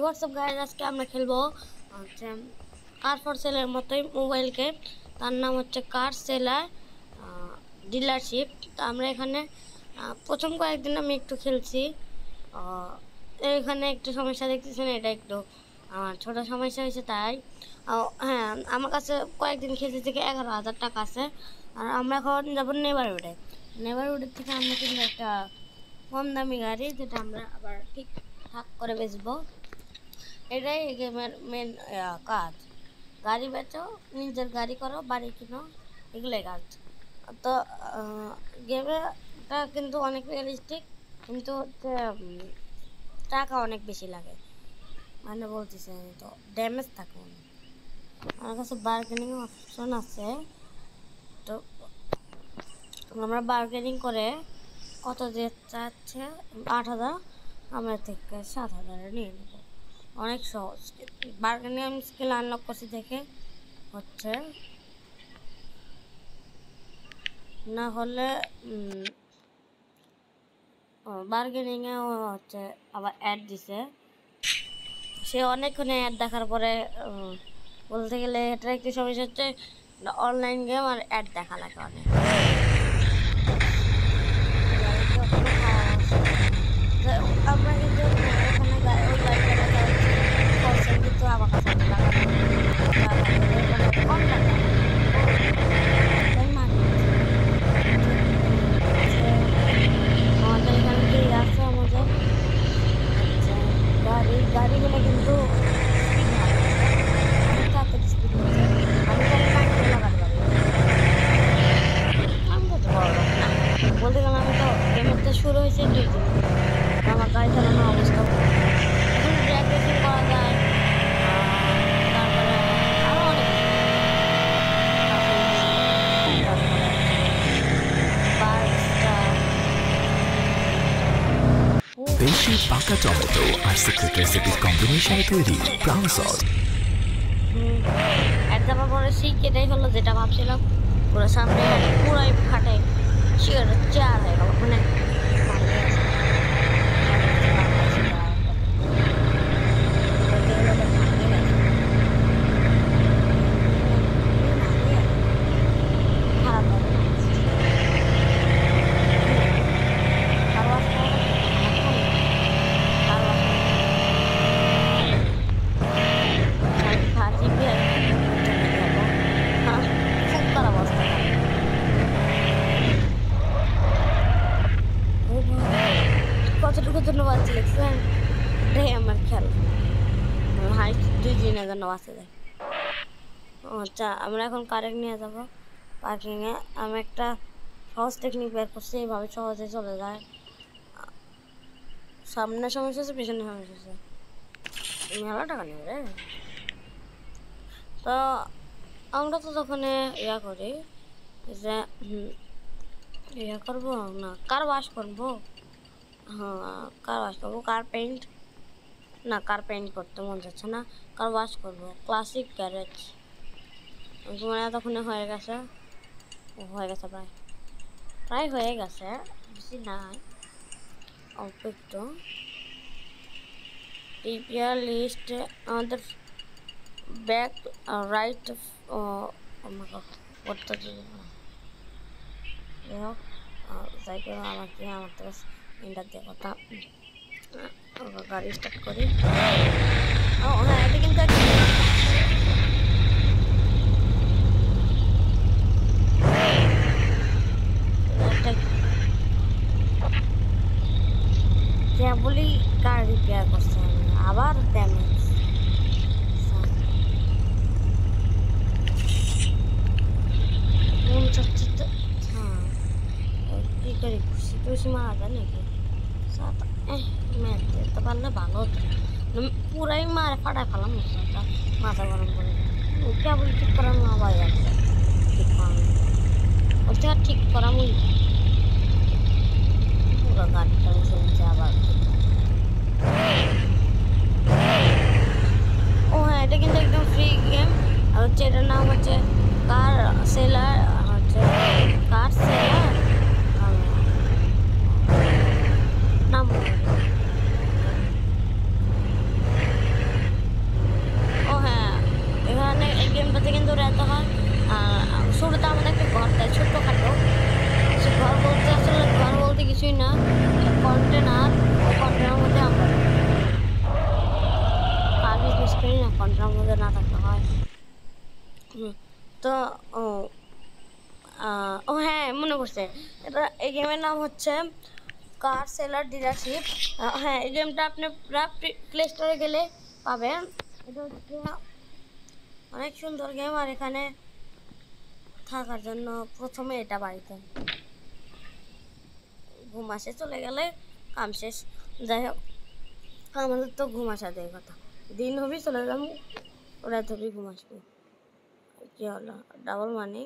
WhatsApp guys, আজকে আমরা খেলবো হচ্ছে কার ফর সেলের মতোই মোবাইল গেম। তার নাম হচ্ছে কার সেলার ডিলারশিপ। তো আমরা এখানে প্রথম কয়েকদিন আমি একটু খেলছি। এখানে একটু সমস্যা দেখতেছেন, এটা একটু ছোটো সমস্যা হয়েছে তাই। হ্যাঁ, আমার কাছে কয়েকদিন খেলতে থেকে 11,000 টাকা আছে। আর আমরা এখন যাবো নেভারহুডের থেকে আমরা কিনবো একটা কম দামি গাড়ি, যেটা আমরা আবার ঠিকঠাক করে বেচবো। এটাই এই গেমের মেন কাজ। গাড়ি বেচো, নিজের গাড়ি করো, বাড়ি কিনো, এগুলোই কাজ। তো গেমটা কিন্তু অনেক রিয়েলিস্টিক, কিন্তু হচ্ছে টাকা অনেক বেশি লাগে, মানে বলতেছে তো ড্যামেজ থাকে অনেক। আমার কাছে বার্গেনিং অপশন আছে, তো আমরা বার্গেনিং করে কত দিয়ে চাচ্ছে 8,000, আমরা থেকে 7,000 নিয়ে নেব। অনেক সহজ, বার্গেনিং স্কিল আনলক করছি দেখে হচ্ছে, না হলে বার্গেনিংয়ে হচ্ছে আবার অ্যাড দিছে। সে অনেকক্ষণ অ্যাড দেখার পরে বলতে গেলে এটার একটি সমস্যা হচ্ছে অনলাইন গেম আর অ্যাড দেখা লাগে অনেক। আমরা কিন্তু এখানে ওই গাড়িটা দেখা হচ্ছে কিন্তু আমার কাছে কম টাকা আমাদের এখানে যে আছে আমাদের গাড়িগুলো কিন্তু অনেক তাড়াতাড়ি স্পিড হচ্ছে। আমি তাহলে লাইনটা লাগাতে পারি, আমি তো বড় লোক না বলতে গেলে। আমি তো গেমেরটা শুরু হয়েছে 2 দিন, আমার গাড়ি চালানোর অবস্থা এখন ড্র্যাগ রেসিং করা যায়, তারপরে আরও অনেক বেশি পাকা টমেটো আর সিক্রেট রেসিপির কম্বিনেশনে তৈরি ব্রাউন সস। একদম পরে এটাই হলো যেটা ভাবছিলাম, পুরো সামনে পুরাই ফাটে, সিগারেট চার হয়ে গেল মানে। কতটুকু জন্য বাঁচতে লিখছেন, এটাই আমার খেয়াল। হাইট 2 দিনের জন্য বাঁচতে যায়। আচ্ছা, আমরা এখন কারেক্ট নিয়ে যাবো পার্কিংয়ে। আমি একটা সহজ টেকনিক বের করছি, এইভাবে সহজে চলে যায়। সামনে সমস্যা আছে, পিছনে সমস্যা আছে, মেলা টাকা নেবে রে। তো আমরা তো তখন ইয়া করি যে ইয়া করবো না, কার ওয়াশ করবো। হ্যাঁ, কার ওয়াশ করবো, কার পেইন্ট না, কার পেইন্ট করতে মন যাচ্ছে না, কার ওয়াশ করবো ক্লাসিক গ্যারেজ। মানে এতক্ষণে হয়ে গেছে, প্রায় হয়ে গেছে, বেশি নাই, অল্প একটু। টিপিআর লিস্ট আমাদের ব্যাক রাইট করতে যাই হোক, যাই করে আমাকে আমার তো ইন্টার দিয়ে কথা। গাড়ি স্টার্ট করি। ও হ্যাঁ, এটা কিন্তু কেবলই কার রিপেয়ার করছে, আমি আবার ড্যামেজ। মন চাচ্ছে তো, হ্যাঁ কী করি, খুশি টুসি মারা যায় নাকি? ম্যাথ দিতে পারলে ভালো হতো, পুরাই মারে ফাটায় ফেলাম মশলাটা, মাথা গরম করে। কেবল ঠিক করানো আবার যাচ্ছে, ঠিক করানো বলতে আর ঠিক করামই, পুরো গাড়িটা চলছে আবার। ও হ্যাঁ, এটা কিন্তু একদম ফ্রি গেম। আর হচ্ছে এটার নাম হচ্ছে কার সেলার, হচ্ছে কার সেলার নাম। সাথে কিন্তু উড়াতে হয়। শুরুতে আমাদের একটা ঘর দেয় ছোট্টখাটো, সে ঘর বলতে আসলে ঘর বলতে কিছুই না, কন্টেনার। ওই কন্টেনার মধ্যে আমরা কার বিজনেস করি না, কন্টেনার মধ্যে না থাকতে হয়। তো ও ও হ্যাঁ, মনে পড়ছে, এটা এই গেমের নাম হচ্ছে কার সেলার ডিলারশিপ। হ্যাঁ, এই গেমটা আপনি প্লে স্টোরে গেলে পাবেন। এটা হচ্ছে অনেক সুন্দর গেম। আর এখানে থাকার জন্য প্রথমে এটা বাড়িতে ঘুম আসে, চলে গেলে কাম শেষ। যাই হোক, আমাদের তো ঘুম আসা দেয় কথা, দিন হবি চলে যাবো, রাত হবি ঘুম আসবে। কি হলো ডাবল মানে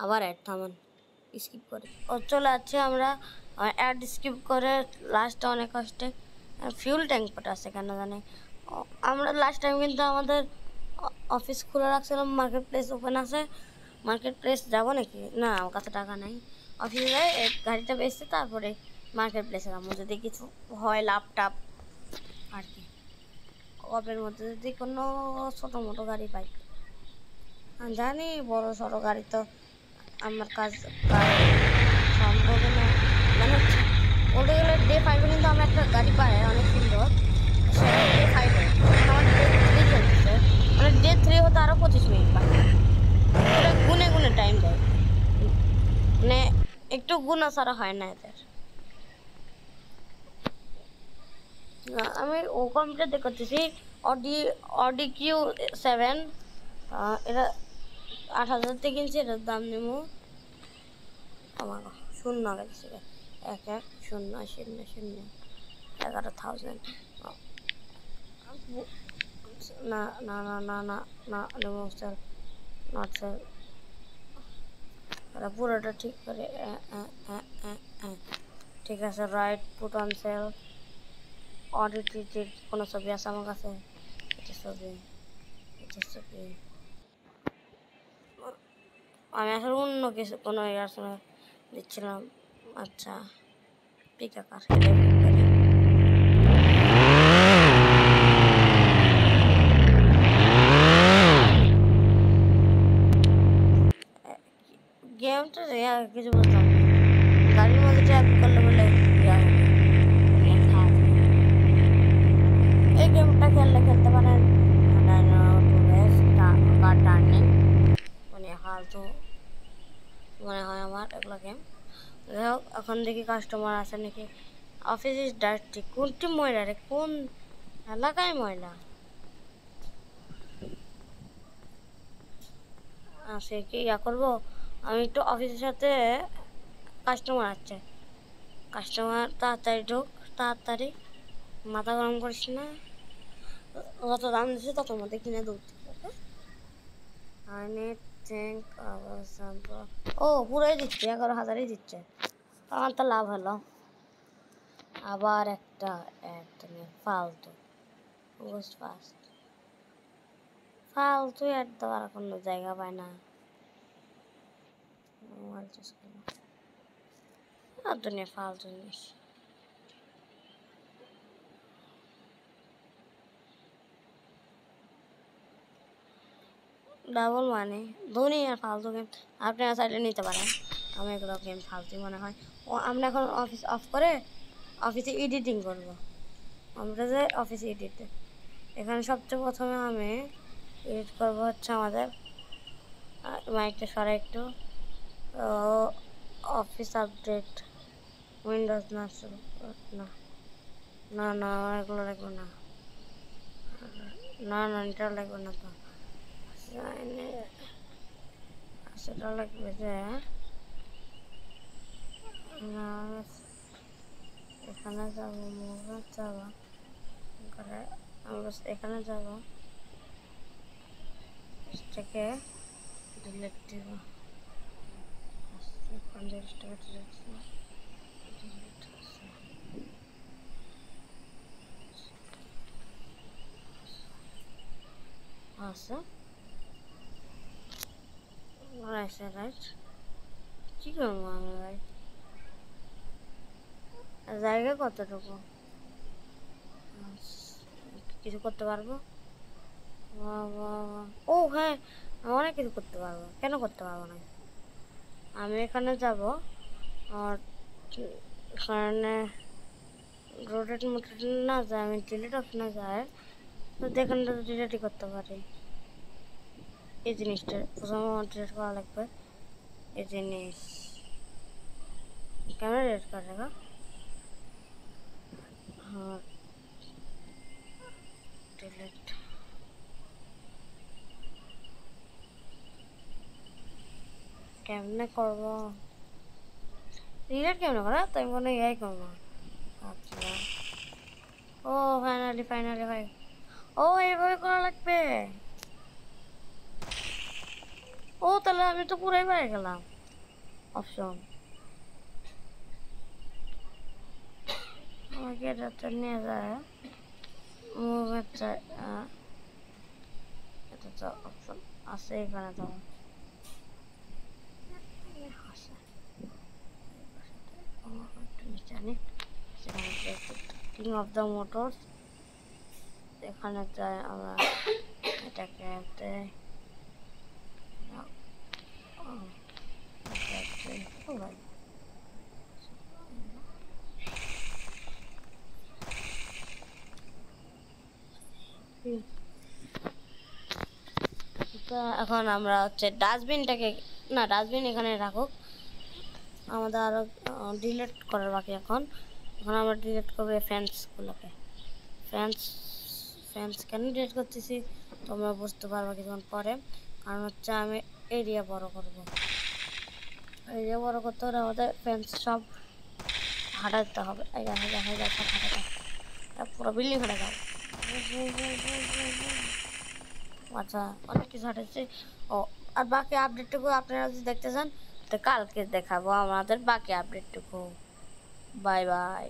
আবার অ্যাড থামান স্কিপ করে ও চলে যাচ্ছে। আমরা অ্যাড স্কিপ করে লাস্টে অনেক কষ্টে ফিউল ট্যাঙ্ক পটা আছে কেন জানে। আমরা লাস্ট টাইম কিন্তু আমাদের অফিস খুলে রাখছিলাম, মার্কেট প্লেস ওপেন আছে। মার্কেট প্লেস যাবো নাকি? না, আমার কাছে টাকা নাই। অফিসে যাই গাড়িটা বেচতে, তারপরে মার্কেট প্লেসে যাবো যদি কিছু হয় লাভ টাপ আর কি। অফের মধ্যে যদি কোনো ছোটো মোটো গাড়ি পাই, জানি বড় সড়ো গাড়ি তো আমার কাজ সম্ভব না। মানে বলতে গেলে ডে 5-এ কিন্তু আমরা একটা গাড়ি পাই অনেক সুন্দর, সেটা ডে 5-এ, আমার ডে 3 চলতেছে। মানে ডে 3 হতে আরও 25 মিনিট পাই। ওরা গুনে গুনে টাইম দেয়, মানে একটু গুণা ছাড়া হয় না এদের। আমি ও কম্পিউটার করতেছি অডি অডি Q7। এটা 8,000 কিনছি, এটার দাম নেব আমার শূন্য গেছে, 110000 11,000। না না না না না না, নেব স্যার, নট স্যার। ওরা পুরোটা ঠিক করে ঠিক আছে, right put on sell audited. কোনো ছবি আছে আমার কাছে? এটা ছবি, এটা ছবি। আমি আসলে অন্য কিছু কোনো ইয়ার সময় দিচ্ছিলাম। আচ্ছা, পিক আকার গেমটা কিছু বলতাম, গাড়ির মধ্যে ট্র্যাপ করলে বলে এই গেমটা খেলতে পারেন। কার টার্নিং মানে ফালতু মনে হয় আমার এগুলো গেম। যাই হোক, এখন দেখি কাস্টমার আছে নাকি। Office is dirty. কোনটি ময়লা রে? কোন এলাকায় ময়লা সে কি ইয়া করবো? আমি একটু অফিসের সাথে কাস্টমার আছে, কাস্টমার তাড়াতাড়ি ঢোক, তাড়াতাড়ি মাথা গরম করিস না। যত দাম দিচ্ছে তত মধ্যে কিনে দৌড়তে হবে। আই নিড থিঙ্ক ও পুরোই দিচ্ছে, 11,000-ই দিচ্ছে, আমার তো লাভ হলো। আবার একটা ফালতু ফার্স্ট ফালতু অ্যাড দেওয়ার কোনো জায়গা পায় না। মোবাইল চুজ করলাম আর দুনিয়া ফালতু জিনিস। ডাবল মানে দুনিয়ার ফালতু গেম আপনারা চাইলে নিতে পারেন। আমি এগুলো গেম ফালতু মনে হয়। ও আমরা এখন অফিস অফ করে অফিসে এডিটিং করব। আমরা যে অফিসে এডিট, এখানে সবচেয়ে প্রথমে আমি এডিট করবো হচ্ছে আমাদের মাইকটা সরাই একটু। অফিস আপডেট উইন্ডোজ না, না না না এগুলো লাগবে না, না না এটা লাগবে না, তো সেটা লাগবে যে এখানে যাবো, মোবাইল যাবো, আমরা এখানে যাবো, থেকে ডিলেট দিব, 50 টাকা ডিলেট আছে। রাইট কি করবো আমি ভাই? জায়গা কতটুকু কিছু করতে পারবো? ও হ্যাঁ, আমি অনেক কিছু করতে পারবো, কেন করতে পারবো না? আমি এখানে যাব, আর এখানে রোটেট মোটেট না যায়, আমি ডিলিট অপশনে যাই, তো এখানে ডিলিটই করতে পারি। এই জিনিসটা প্রথমে আমার ডিলিট করা লাগবে, এই জিনিস কেন ডিলিট করে রাখা? হ্যাঁ, ডিলিট। কেমনে করবো ডিলিট? কেমনে করা? তাই মনে হয় এই করবো। আচ্ছা, ও ফাইনালি ফাইনালি ভাই, ও এইভাবে করা লাগবে। ও তাহলে আমি তো পুরাই পেয়ে গেলাম অপশন। আমাকে এটাতে নিয়ে যায়, মুভের চাই, এটা তো অপশন আছে এখানে, তো জানি কিং অফ দ্য মোটরস, এখানে যাই আমরা, এটাকে ভাই তো এখন আমরা হচ্ছে ডাস্টবিনটাকে, না ডাস্টবিন এখানে রাখুক, আমাদের আরও ডিলিট করার বাকি। এখন এখন আমরা ডিলিট করবো ফ্যান্সগুলোকে। ফ্যান্স কেন ডিলিট করতেছি তোমরা বুঝতে পারবে কিছুক্ষণ পরে, কারণ হচ্ছে আমি এরিয়া বড় করব। এরিয়া বড় করতে হলে আমাদের ফ্যান্স সব হাঁটাতে হবে, সব হাঁটাতে, পুরো বিল্ডিং হাঁটা যাও। আচ্ছা, অনেক কিছু হাঁটেছে। ও, আর বাকি আপডেটটুকু আপনারা যদি দেখতে চান তো কালকে দেখাবো আমাদের বাকি আপডেটটুকু। Bye bye.